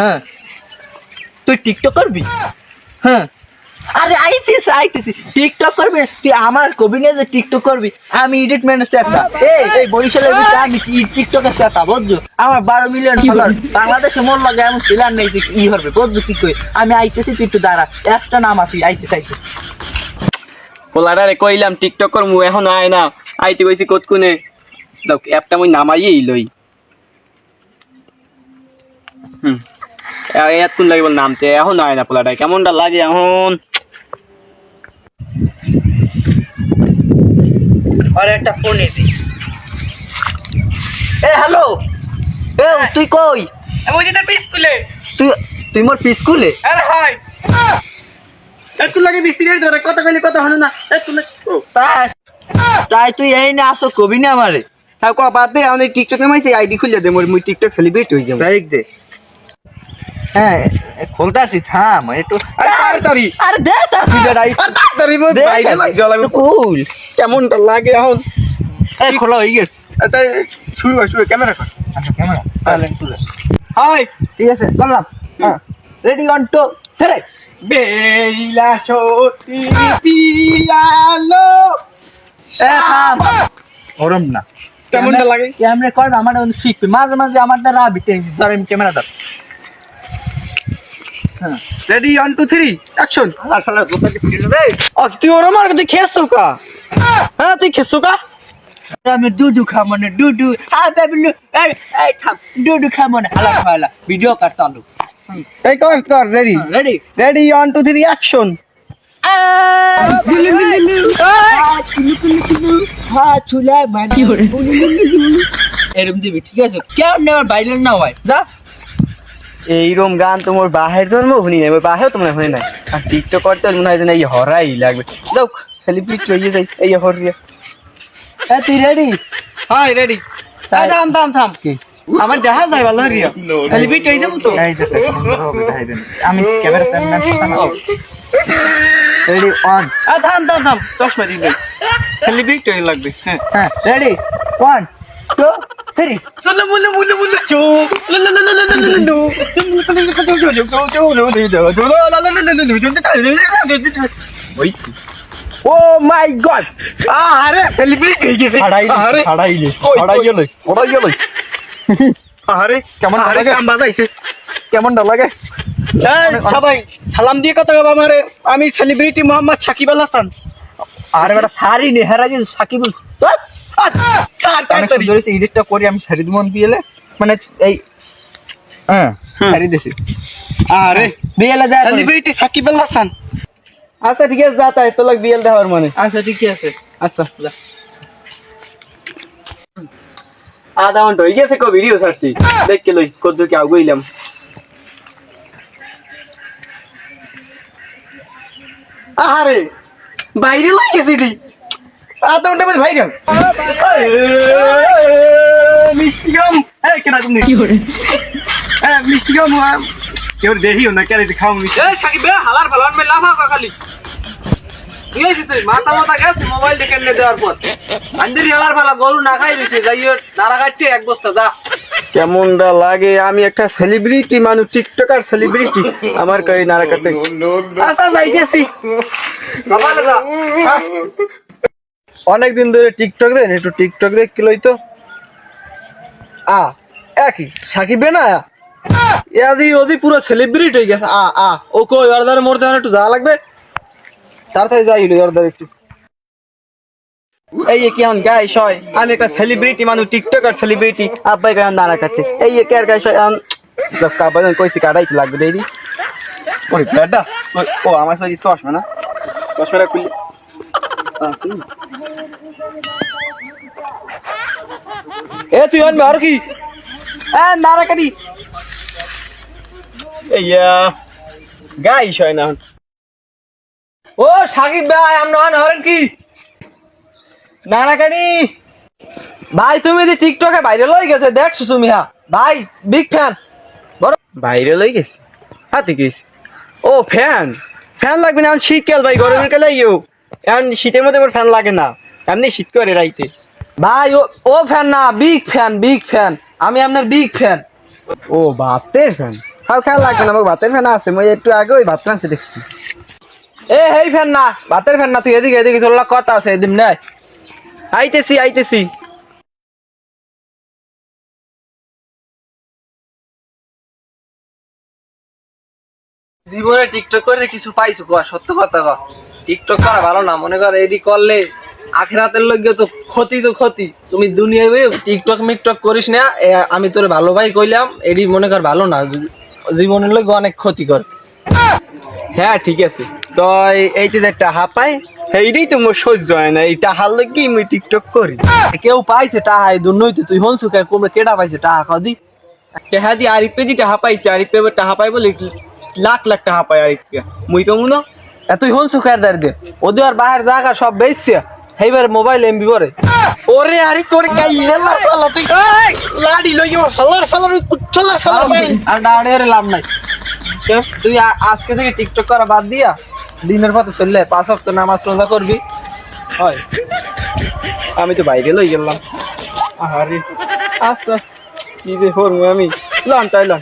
হ্যাঁ তুই টিকটক করবি? হ্যাঁ আরে আইতেছি টিকটক করবি তুই? আমার কবি না যে টিকটক করবি, আমি এডিট ম্যানেজ একটা এই বরিশালের ভিতরে আমি টিকটকের সেটা বুঝছো? আমার 12 মিলিয়ন ফলোয়ার, বাংলাদেশে মোর লাগে এমন প্ল্যান নেই যে ই হবে বুঝছো? কি কই আমি আইতেছি, তুই একটু দাঁড়া, একটা নাম আছি আইতেছি। পোলাডারে কইলাম টিকটক করমু, এখন আয় না, আইতে কইছি কতক্ষণে, দাও অ্যাপটা মই নামাইয়েই লই। এতক্ষণ লাগে বল নামতে, এখন আয় না পোলাডায়, কেমনটা লাগে এখন। আরে একটা ফোন এদি। এ হ্যালো, এ তুই কই? আমি যেটা স্কুলে। তুই মোর স্কুলে? আরে হাই একটু লাগে বিসিরিয়াস ধরে কথা কইলে কথা হলো না, একটু তাই তুই এই না আসো কবি না আমারে? হ্যাঁ ক বাদ দে, আমি টিকটকে মাইছি আইডি খুলে দে, মোর মুই টিকটক সেলিব্রিটি হই যাব। তারিখ দে। হ্যাঁ খুলতাছি, থাম একটু। আরে তাড়াতাড়ি, আরে দে তাড়াতাড়ি, তাড়াতাড়ি মোর বাইরে লাগ জ্বালা কুল। কেমনটা লাগে এখন। এই খোলা হয়ে গেছে। এটা শুরু ক্যামেরা কর। আচ্ছা ক্যামেরা তাহলে তুলে। হাই ঠিক আছে করলাম। হ্যাঁ রেডি 1 2 3। বেইলা সতী পিয়ালো। এ থাম, ওরম না। কেমনটা লাগে? ক্যামেরা কর, আমার শিখবে মাঝে মাঝে আমার দ্বারা বিটে ধর, আমি ক্যামেরা ধর। হ্যাঁ রেডি 1 2 3 অ্যাকশন। আর শালা জোতাকে ফিরে রে। ও তুই ওর মার তুই খেসছো কা? হ্যাঁ তুই খেসছো কা? আমি দুধু খাবো না, দুধু বেবলু। এই থাম, দুধু খাবো না, হালা খালা ভিডিও কার চালু। এই কর রেডি রেডি রেডি 1 2 3 অ্যাকশন। এরম দিবি, ঠিক আছে? কেন নেওয়ার বাইরে না হয় যা। এইরকম গান তোমার বাহের জন্ম শুনি নাই, বাহেও তোমার শুনি নাই, আর টিকটক করতে মনে হয় যেন এই হরাই লাগবে। যাও সেলিব্রিটি হয়ে যাই এই হরিয়া। তুই রেডি? High ready. থাম কি আমার জাহাজ যাই ভালো রিয়া সেলিব্রিটি হয়ে যাবো তো। আমি ক্যামেরা রেডি 1। থাম চশমা দিন সেলিব্রিটি হয়ে লাগবে। হ্যাঁ রেডি 1 2 3। চলো মুলে চো ও মাই গড, আরে সেলিব্রিটি হয়ে গেছে। আরে কেমন লাগে, বাজাইছে কেমনটা লাগে। সবাই সালাম দিয়ে কথা বলবো আমারে, আমি সেলিব্রিটি মোহাম্মদ সাকিব আল হাসান। আরে বেটা সারি নে হেরা যে সাকিব এডিটটা করি আমি সারি দুমন বিয়েলে, মানে এই হ্যাঁ সারি দেছি। আরে বিয়েলে যা সেলিব্রিটি সাকিব আল হাসান। আচ্ছা ঠিক আছে, যা তাই তো লাগ বিয়েল দেওয়ার মানে। আচ্ছা ঠিক আছে, আচ্ছা যা। আধা ঘন্টা হয়ে গেছে, ভিডিও ছাড়ছি, দেখকে লই কত কি আগুইলাম। আরে বাইরে লই গেছি দি, আধা ঘন্টা মধ্যে ভাইরাল। মিষ্টি গাম কেনা তুমি কি করে? মিষ্টি গাম কেউ দেখিও না, কেন খাও মিষ্টি। সাকিব হালার ফালার মে লাভ হাকা খালি মাথা গেছে মোবাইল কেনে দেওয়ার পর আন্দির হেলার ফালা গরু না খাই দিছে, যাইও নাড়া কাটতে 1 বস্তা যা। কেমনটা লাগে, আমি একটা সেলিব্রিটি মানুষ, টিকটকার সেলিব্রিটি, আমার কই নাড়া কাটতে। আচ্ছা যাইতেছি, অনেকদিন ধরে টিকটক দেন, একটু টিকটক দেখ কি লইতো। একই সাকিবে না ওদি পুরো সেলিব্রিটি হয়ে গেছে। ও কই অর্ডারে মোর দেওয়ার একটু যা লাগবে, তাড়াতাড়ি যাই অর্ডার একটু। এই কেমন গাইস হয়, আমি একটা সেলিব্রিটি মানুষ, টিকটকার সেলিব্রিটি, আব্বাই কেমন নাড়া কাটতে। এই কে আর গাইস হয় কাবাদন কইছি কাটাইতে লাগবে দেরি। ওই ব্যাডা ও আমার সাথে চশমা না, চশমাটা খুলি। তুই আনবে আর কি নাড়া কাটি। গাইস হয় না। ও সাকিব ভাই, আমরা হরেন কি নাড়াকাটি ভাই, তুমি যে টিকটকে ভাইরাল হয়ে গেছে দেখছো তুমি? হ্যাঁ ভাই বিগ ফ্যান, বড় ভাইরাল হয়ে গেছে। হাতে গেছি ও ফ্যান লাগবে না, শীতকাল ভাই, গরমের কালে এখন শীতের মধ্যে ফ্যান লাগে না, এমনি শীত করে রাইতে ভাই। ও ফ্যান না, বিগ ফ্যান, আমি আপনার বিগ ফ্যান। ও বাতের ফ্যান, খাও খেয়াল লাগবে না, আমার ভাতের ফ্যান আছে, মই একটু আগে ওই ভাত রাঁধতে দেখছি। হেই ফ্যান না, ভাতের ফ্যান না, তুই এদিকে এদিকে, তোর লগে কথা আছে, এদিন নাই। আইতেছি আইতেছি। জীবনে টিকটক করে কিছু পাইছো কোয়া, সত্য কথা কও। টিকটক করা ভালো না, মনে কর এডি করলে আখিরাতের লগে তো ক্ষতি, তো ক্ষতি। তুমি দুনিয়ায় টিকটক মিকটক করিস না, আমি তোরে ভালো ভাই কইলাম, এডি মনে কর ভালো না, জীবনের লগে অনেক ক্ষতি কর। হ্যাঁ ঠিক আছে, তো এই যে টাহা পাই, এইটাই তো মোর সহ্য হয় না, এই টাহার লগে মুই টিকটক করি। কেউ পাইছে টাহা এই দুর্নই, তুই হনসু কেডা পাইছে টাহা কদি? টাহা দি আরিফে দি টাহা পাইছে, আরিফে টাহা পাই বলে লাখ লাখ টাকা পাই আরিফকে, মুই পাবো না? তুই হনসু কারদার দে, ওদের আর বাহির জায়গা সব বেচছে, এইবার মোবাইল এমবি করে। ওরে আরে তোর কাইলা লাফালা, তুই লাড়ি লই ফালার ফালার কুচ্ছলা ফালার, আর ডাড়ের লাভ নাই। তুই আজকে থেকে টিকটক করা বাদ দিয়া দিনের পথে চললে 5 ওয়াক্ত নামাজ রোজা করবি হয়। আমি তো বাইরে লই গেলাম। আরে আচ্ছা কি যে করবো আমি, লন তাই লন।